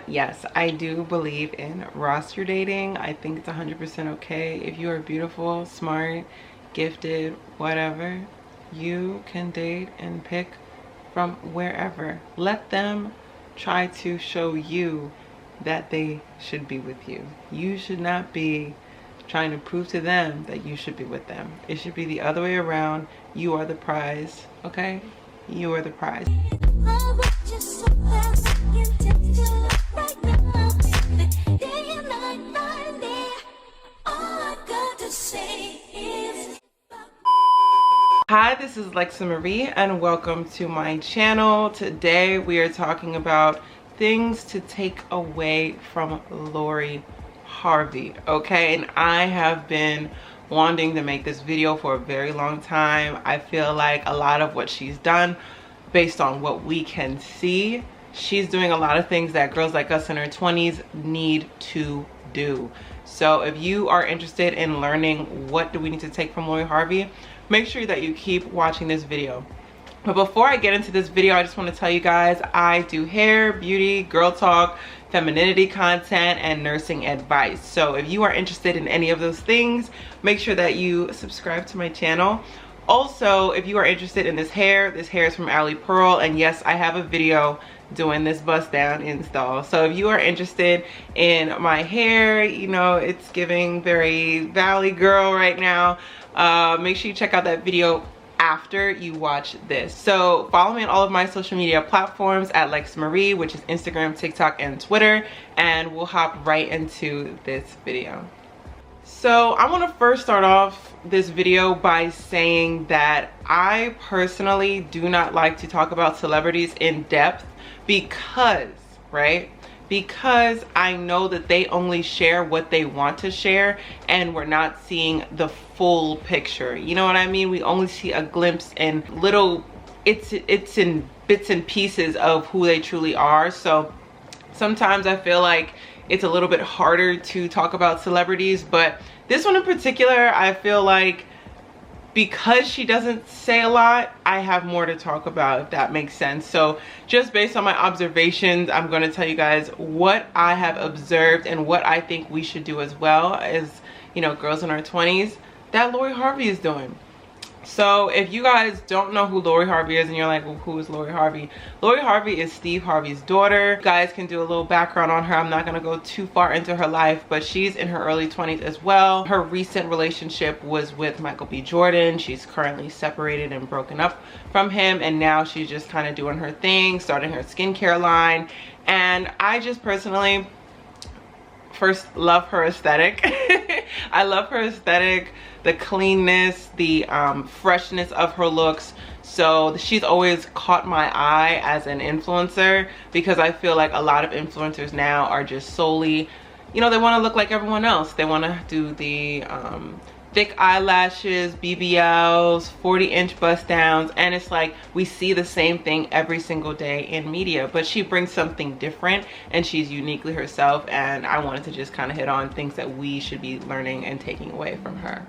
yes, I do believe in roster dating. I think it's 100% okay. If you are beautiful, smart, gifted, whatever, you can date and pick from wherever. Let them try to show you that they should be with you. You should not be trying to prove to them that you should be with them. It should be the other way around. You are the prize, okay? You are the prize. Hi, this is Lexsa Marie and welcome to my channel. Today we are talking about things to take away from Lori Harvey, okay? And I have been wanting to make this video for a very long time. I feel like a lot of what she's done, based on what we can see, she's doing a lot of things that girls like us in our 20s need to do. So if you are interested in learning what do we need to take from Lori Harvey, make sure that you keep watching this video. But before I get into this video, I just want to tell you guys I do hair, beauty, girl talk, femininity content, and nursing advice. So if you are interested in any of those things, make sure that you subscribe to my channel. Also, if you are interested in this hair is from Ali Pearl, and yes, I have a video doing this bust down install. So if you are interested in my hair, you know, it's giving very Valley girl right now, make sure you check out that video after you watch this. So follow me on all of my social media platforms at Lexsa Marie, which is Instagram, TikTok, and Twitter, and we'll hop right into this video. So I want to first start off this video by saying that I personally do not like to talk about celebrities in depth because, right? Because I know that they only share what they want to share and we're not seeing the full picture. You know what I mean? We only see a glimpse and little, it's in bits and pieces of who they truly are. So sometimes I feel like it's a little bit harder to talk about celebrities, but this one in particular, I feel like because she doesn't say a lot, I have more to talk about, if that makes sense. So just based on my observations, I'm going to tell you guys what I have observed and what I think we should do as well as, you know, girls in our 20s that Lori Harvey is doing. So if you guys don't know who Lori Harvey is and you're like, well, who is Lori Harvey? Lori Harvey is Steve Harvey's daughter. You guys can do a little background on her. I'm not gonna go too far into her life, but she's in her early 20s as well. Her recent relationship was with Michael B. Jordan. She's currently separated and broken up from him, and now she's just kind of doing her thing, starting her skincare line. And I just personally first love her aesthetic. I love her aesthetic, the cleanness, the freshness of her looks. So she's always caught my eye as an influencer because I feel like a lot of influencers now are just solely, you know, they want to look like everyone else. They want to do the thick eyelashes, BBLs, 40-inch bust downs, and it's like we see the same thing every single day in media, but she brings something different and she's uniquely herself, and I wanted to just kind of hit on things that we should be learning and taking away from her.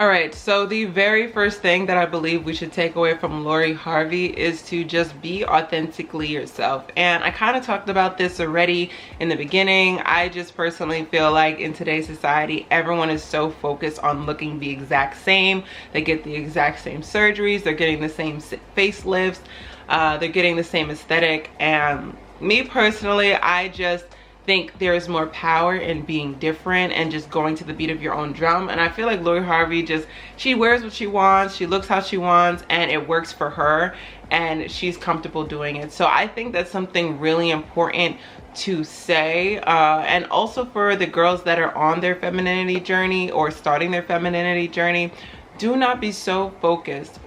All right, so the very first thing that I believe we should take away from Lori Harvey is to just be authentically yourself. And I kind of talked about this already in the beginning. I just personally feel like in today's society, everyone is so focused on looking the exact same. They get the exact same surgeries. They're getting the same facelifts. They're getting the same aesthetic. And me personally, I just think there's more power in being different and just going to the beat of your own drum. And I feel like Lori Harvey just, she wears what she wants, she looks how she wants, and it works for her and she's comfortable doing it. So I think that's something really important to say, and also for the girls that are on their femininity journey or starting their femininity journey, do not be so focused.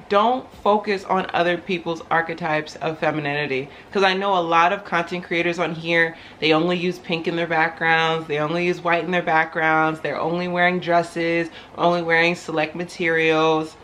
Don't focus on other people's archetypes of femininity, because I know a lot of content creators on here, they only use pink in their backgrounds, they only use white in their backgrounds, they're only wearing dresses, only wearing select materials,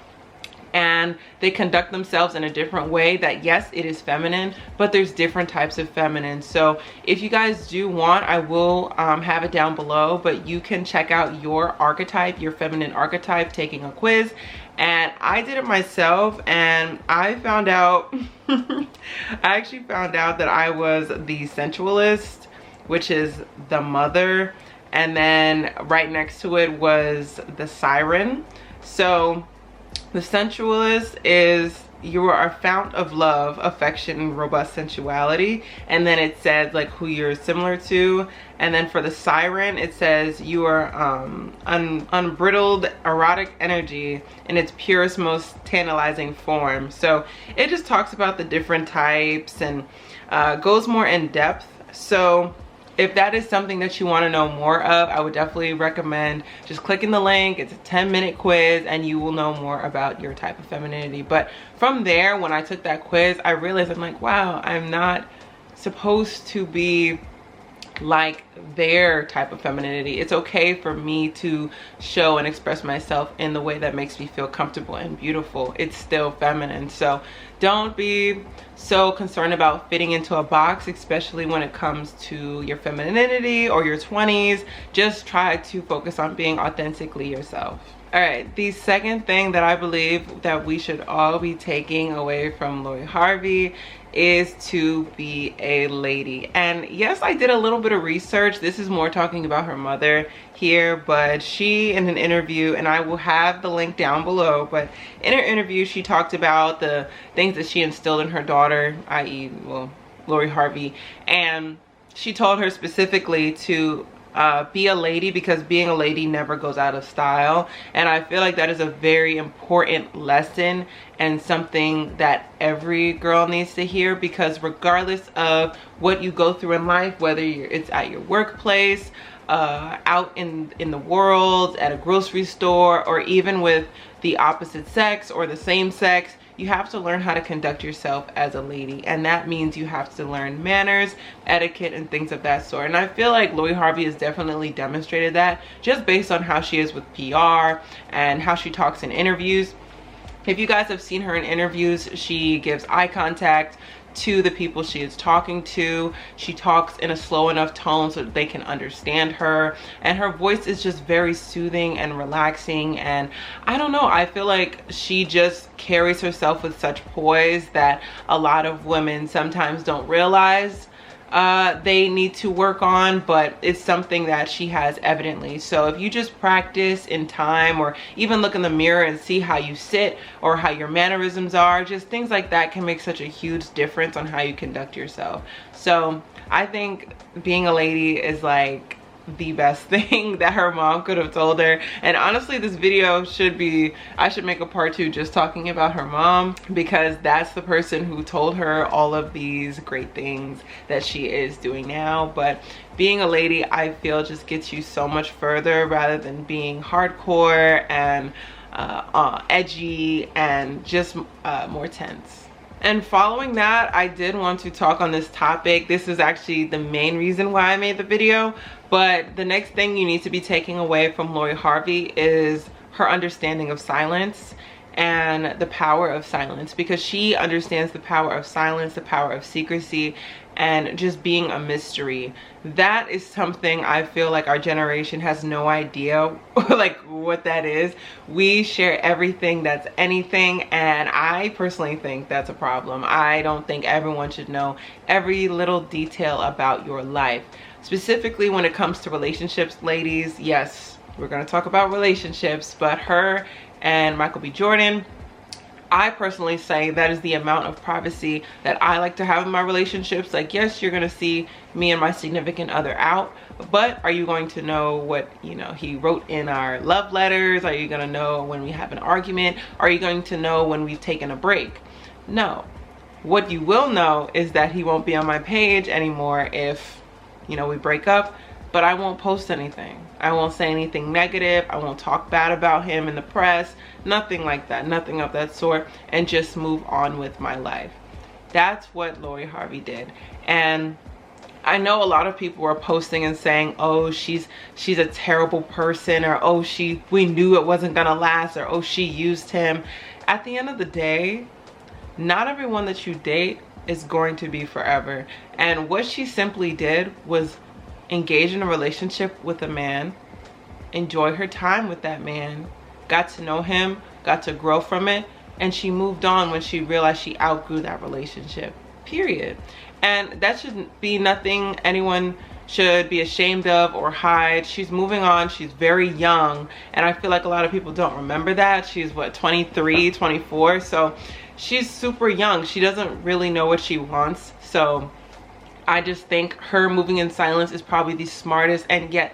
and they conduct themselves in a different way that, yes, it is feminine, but there's different types of feminine. So if you guys do want, I will have it down below, but you can check out your archetype, your feminine archetype, taking a quiz. And I did it myself, and I found out I actually found out that I was the sensualist. which is the mother, and then right next to it was the siren. So the sensualist is you are a fount of love, affection, and robust sensuality. And then it says like who you're similar to. And then for the siren, it says you are unbridled erotic energy in its purest, most tantalizing form. So it just talks about the different types and goes more in depth. So if that is something that you want to know more of, I would definitely recommend just clicking the link. It's a 10-minute quiz and you will know more about your type of femininity. But from there, when I took that quiz, I realized I'm like, wow, I'm not supposed to be like their type of femininity. It's okay for me to show and express myself in the way that makes me feel comfortable and beautiful. It's still feminine. So don't be so concerned about fitting into a box, especially when it comes to your femininity or your 20s. Just try to focus on being authentically yourself. All right, the second thing that I believe that we should all be taking away from Lori Harvey is to be a lady. And yes, I did a little bit of research. This is more talking about her mother here, but she, in an interview, and I will have the link down below, but in her interview, she talked about the things that she instilled in her daughter, i.e., well, Lori Harvey, and she told her specifically to be a lady, because being a lady never goes out of style. And I feel like that is a very important lesson and something that every girl needs to hear, because regardless of what you go through in life, whether it's at your workplace, out in the world, at a grocery store, or even with the opposite sex or the same sex, you have to learn how to conduct yourself as a lady. And that means you have to learn manners, etiquette, and things of that sort. And I feel like Lori Harvey has definitely demonstrated that, just based on how she is with PR and how she talks in interviews. If you guys have seen her in interviews, she gives eye contact to the people she is talking to. She talks in a slow enough tone so that they can understand her, and her voice is just very soothing and relaxing. And I don't know, I feel like she just carries herself with such poise that a lot of women sometimes don't realize they need to work on, but it's something that she has evidently. So if you just practice in time, or even look in the mirror and see how you sit or how your mannerisms are, just things like that can make such a huge difference on how you conduct yourself. So I think being a lady is like the best thing that her mom could have told her. And honestly, this video should be, I should make a part 2 just talking about her mom, because that's the person who told her all of these great things that she is doing now. But being a lady, I feel, just gets you so much further, rather than being hardcore and edgy and just more tense. And following that, I did want to talk on this topic. This is actually the main reason why I made the video. But the next thing you need to be taking away from Lori Harvey is her understanding of silence and the power of silence, because she understands the power of silence, the power of secrecy, and just being a mystery. That is something I feel like our generation has no idea like what that is. We share everything that's anything, and I personally think that's a problem. I don't think everyone should know every little detail about your life. Specifically when it comes to relationships, ladies, yes, we're gonna talk about relationships, but her and Michael B. Jordan, I personally say that is the amount of privacy that I like to have in my relationships. Like, yes, you're gonna see me and my significant other out, but are you going to know what, you know, he wrote in our love letters? Are you gonna know when we have an argument? Are you going to know when we've taken a break? No. What you will know is that he won't be on my page anymore if, you know, we break up, but I won't post anything. I won't say anything negative. I won't talk bad about him in the press, nothing like that, nothing of that sort, and just move on with my life. That's what Lori Harvey did. And I know a lot of people were posting and saying, oh, she's a terrible person, or oh, we knew it wasn't gonna last, or oh, she used him. At the end of the day, not everyone that you date is going to be forever. And what she simply did was engage in a relationship with a man, enjoy her time with that man, got to know him, got to grow from it, and she moved on when she realized she outgrew that relationship, period. And that shouldn't be nothing anyone should be ashamed of or hide. She's moving on. She's very young, and I feel like a lot of people don't remember that. She's what, 23, 24, so she's super young. She doesn't really know what she wants. So I just think her moving in silence is probably the smartest and yet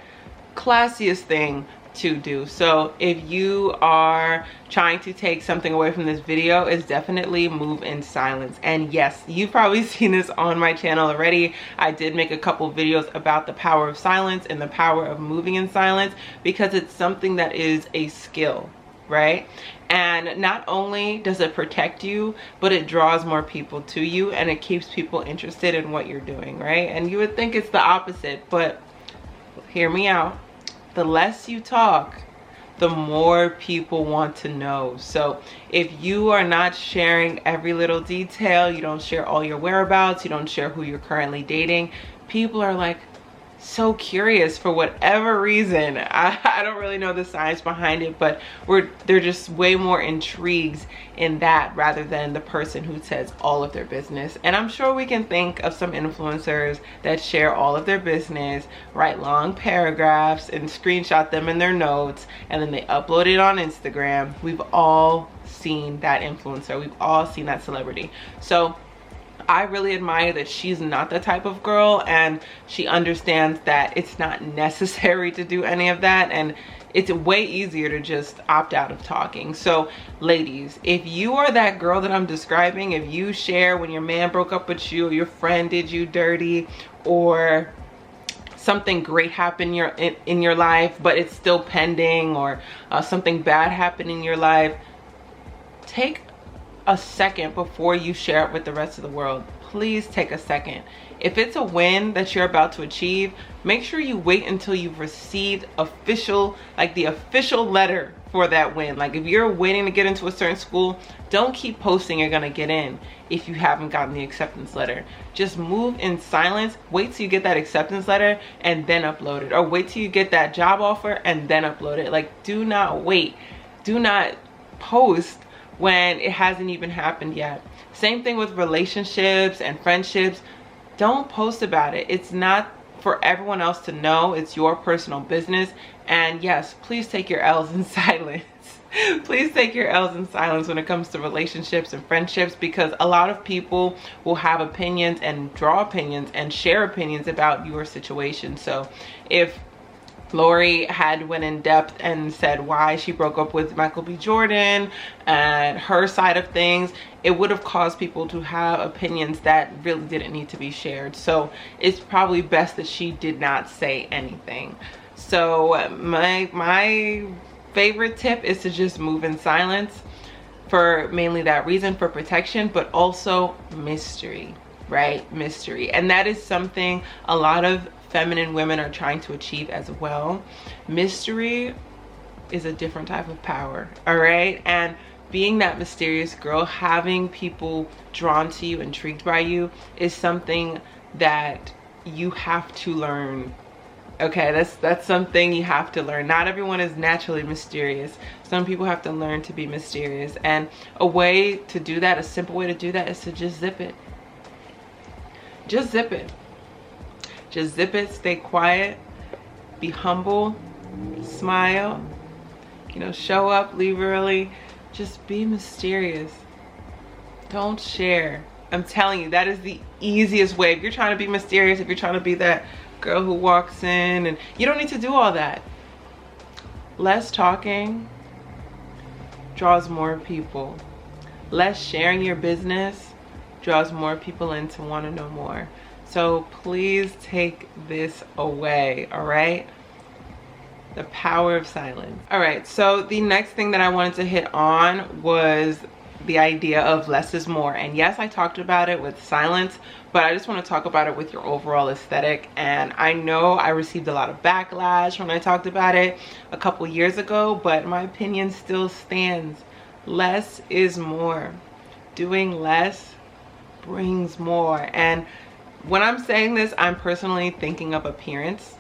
classiest thing to do. So if you are trying to take something away from this video, it's definitely move in silence. And yes, you've probably seen this on my channel already. I did make a couple videos about the power of silence and the power of moving in silence, because it's something that is a skill, right? And not only does it protect you, but it draws more people to you, and it keeps people interested in what you're doing, right? And you would think it's the opposite, but hear me out. The less you talk, the more people want to know. So if you are not sharing every little detail, you don't share all your whereabouts, you don't share who you're currently dating, people are like so curious for whatever reason. I don't really know the science behind it, but they're just way more intrigued in that rather than the person who says all of their business. And I'm sure we can think of some influencers that share all of their business, write long paragraphs and screenshot them in their notes, and then they upload it on Instagram. We've all seen that influencer. We've all seen that celebrity. So I really admire that she's not the type of girl, and she understands that it's not necessary to do any of that, and it's way easier to just opt out of talking. So ladies, if you are that girl that I'm describing, if you share when your man broke up with you, or your friend did you dirty, or something great happened in your life but it's still pending, or something bad happened in your life, take a second before you share it with the rest of the world. Please take a second. If it's a win that you're about to achieve, make sure you wait until you've received official, like the official letter for that win. Like if you're waiting to get into a certain school, don't keep posting you're gonna get in if you haven't gotten the acceptance letter. Just move in silence, wait till you get that acceptance letter and then upload it, or wait till you get that job offer and then upload it. Like, do not wait. Do not post when it hasn't even happened yet. Same thing with relationships and friendships. Don't post about it. It's not for everyone else to know. It's your personal business. And yes, please take your L's in silence. Please take your L's in silence when it comes to relationships and friendships, because a lot of people will have opinions and draw opinions and share opinions about your situation. So if Lori had went in depth and said why she broke up with Michael B. Jordan and her side of things, it would have caused people to have opinions that really didn't need to be shared. So it's probably best that she did not say anything. So my favorite tip is to just move in silence, for mainly that reason, for protection, but also mystery, right? Mystery. And that is something a lot of feminine women are trying to achieve as well. Mystery is a different type of power, all right? And being that mysterious girl, having people drawn to you, intrigued by you, is something that you have to learn. Okay, that's something you have to learn. Not everyone is naturally mysterious. Some people have to learn to be mysterious, and a way to do that, a simple way to do that, is to just zip it. Just zip it. Just zip it, stay quiet, be humble, smile, you know, show up, leave early. Just be mysterious. Don't share. I'm telling you, that is the easiest way. If you're trying to be mysterious, if you're trying to be that girl who walks in, and you don't need to do all that. Less talking draws more people. Less sharing your business draws more people in to want to know more. So please take this away, all right? The power of silence. All right, so the next thing that I wanted to hit on was the idea of less is more. And yes, I talked about it with silence, but I just want to talk about it with your overall aesthetic. And I know I received a lot of backlash when I talked about it a couple years ago, but my opinion still stands. Less is more. Doing less brings more. And when I'm saying this, I'm personally thinking of appearance,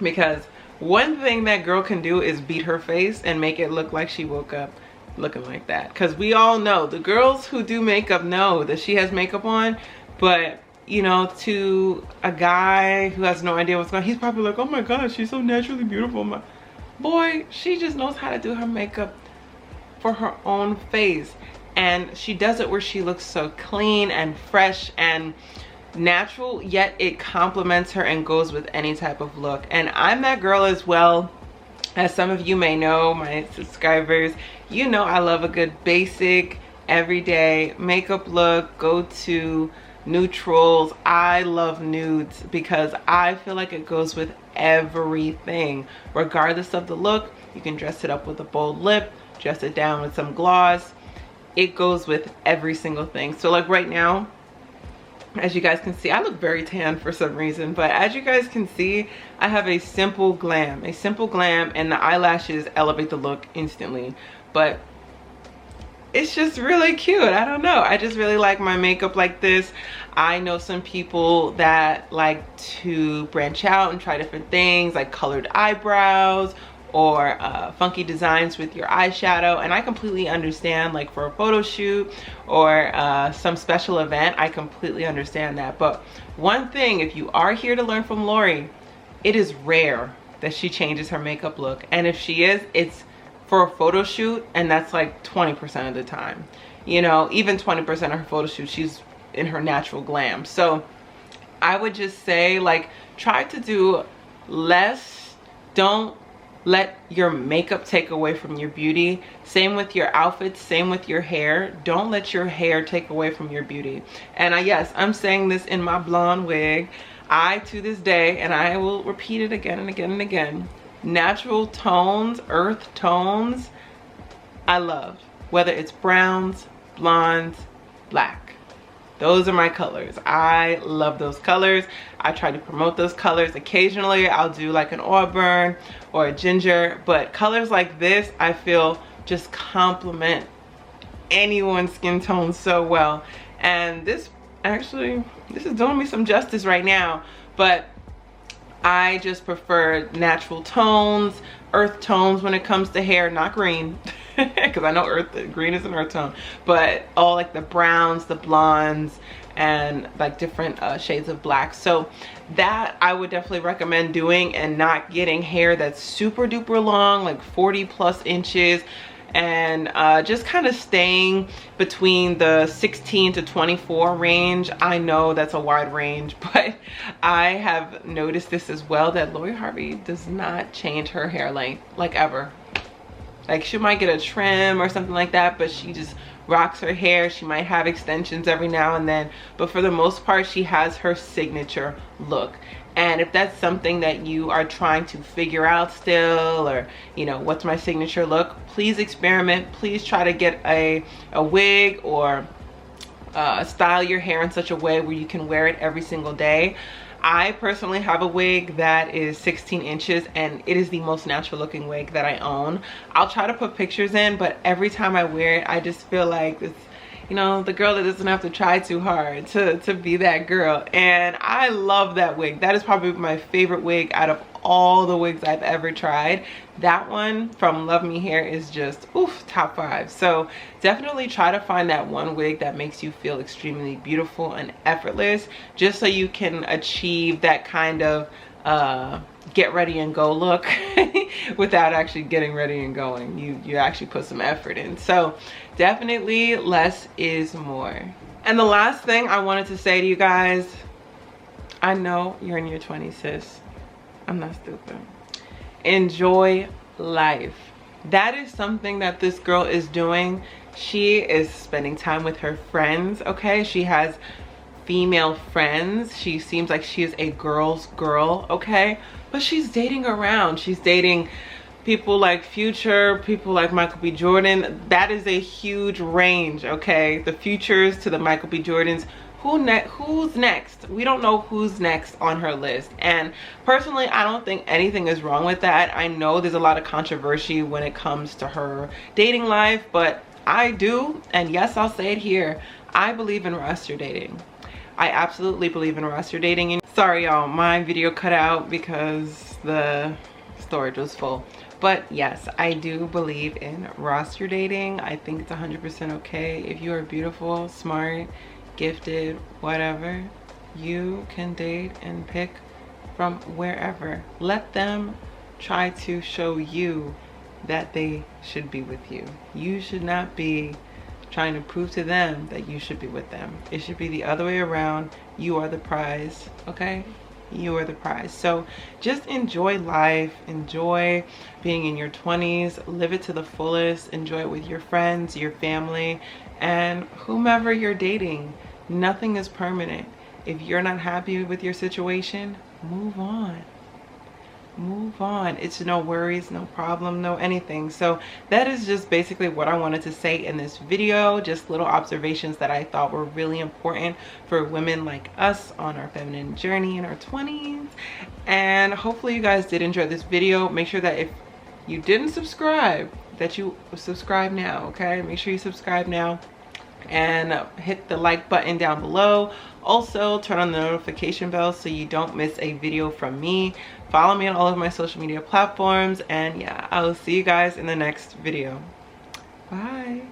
because one thing that girl can do is beat her face and make it look like she woke up looking like that. Because we all know, the girls who do makeup know that she has makeup on, but you know, to a guy who has no idea what's going on, he's probably like, oh my god, she's so naturally beautiful. Boy, she just knows how to do her makeup for her own face, and she does it where she looks so clean and fresh and natural, yet it complements her and goes with any type of look. And I'm that girl as well. As some of you may know, my subscribers, you know I love a good basic everyday makeup look. Go to neutrals. I love nudes because I feel like it goes with everything. Regardless of the look, you can dress it up with a bold lip, dress it down with some gloss. It goes with every single thing. So like right now, as you guys can see, I look very tan for some reason, but as you guys can see, I have a simple glam, and the eyelashes elevate the look instantly. But it's just really cute. I don't know, I just really like my makeup like this. I know some people that like to branch out and try different things, like colored eyebrows or funky designs with your eyeshadow, and I completely understand. Like for a photo shoot or some special event, I completely understand that. But one thing, if you are here to learn from Lori, it is rare that she changes her makeup look, and if she is, it's for a photo shoot, and that's like 20% of the time. You know, even 20% of her photo shoot, she's in her natural glam. So I would just say, like, try to do less. Don't let your makeup take away from your beauty. Same with your outfits, same with your hair. Don't let your hair take away from your beauty. And yes, I'm saying this in my blonde wig. I, to this day, and I will repeat it again and again and again, natural tones, earth tones, I love. Whether it's browns, blondes, black. Those are my colors. I love those colors. I try to promote those colors. Occasionally I'll do like an auburn or a ginger, but colors like this I feel just complement anyone's skin tone so well. And this is doing me some justice right now, but I just prefer natural tones, earth tones when it comes to hair, not green. Because I know green is an earth tone, but all like the browns, the blondes, and like different shades of black. So that I would definitely recommend doing, and not getting hair that's super duper long, like 40+ inches, and just kind of staying between the 16 to 24 range. I know that's a wide range, but I have noticed this as well, that Lori Harvey does not change her hair length, like, ever. Like, she might get a trim or something like that, but she just rocks her hair. She might have extensions every now and then, but for the most part, she has her signature look. And if that's something that you are trying to figure out still, or, you know, what's my signature look, please experiment. Please try to get a wig, or style your hair in such a way where you can wear it every single day. I personally have a wig that is 16 inches, and it is the most natural looking wig that I own. I'll try to put pictures in, but every time I wear it, I just feel like it's, you know, the girl that doesn't have to try too hard to be that girl. And I love that wig. That is probably my favorite wig out of all the wigs I've ever tried. That one from Love Me Hair is just, oof, top 5. So definitely try to find that one wig that makes you feel extremely beautiful and effortless, just so you can achieve that kind of get ready and go look without actually getting ready and going. You actually put some effort in. So definitely less is more. And the last thing I wanted to say to you guys, I know you're in your 20s, sis. I'm not stupid. Enjoy life. That is something that this girl is doing. She is spending time with her friends, okay? She has female friends. She seems like she is a girl's girl, okay? But she's dating around. She's dating people like Future, people like Michael B. Jordan. That is a huge range, okay? The Futures to the Michael B. Jordans. Who's next? We don't know who's next on her list. And personally, I don't think anything is wrong with that. I know there's a lot of controversy when it comes to her dating life, but I do, and yes, I'll say it here, I believe in roster dating. I absolutely believe in roster dating. And sorry y'all, my video cut out because the storage was full. But yes, I do believe in roster dating. I think it's 100% okay. If you are beautiful, smart, gifted, whatever, You can date and pick from wherever. Let them try to show you that they should be with you. You should not be trying to prove to them that you should be with them. It should be the other way around. You are the prize, okay? You are the prize. So just enjoy life, enjoy being in your 20s, live it to the fullest, enjoy it with your friends, your family, and whomever you're dating. Nothing is permanent. If you're not happy with your situation, move on. Move on. It's no worries, no problem, no anything. So that is just basically what I wanted to say in this video. Just little observations that I thought were really important for women like us on our feminine journey in our 20s. And hopefully you guys did enjoy this video. Make sure that if you didn't subscribe, that you subscribe now, okay? Make sure you subscribe now and hit the like button down below. Also turn on the notification bell so you don't miss a video from me. Follow me on all of my social media platforms, and yeah, I will see you guys in the next video. Bye.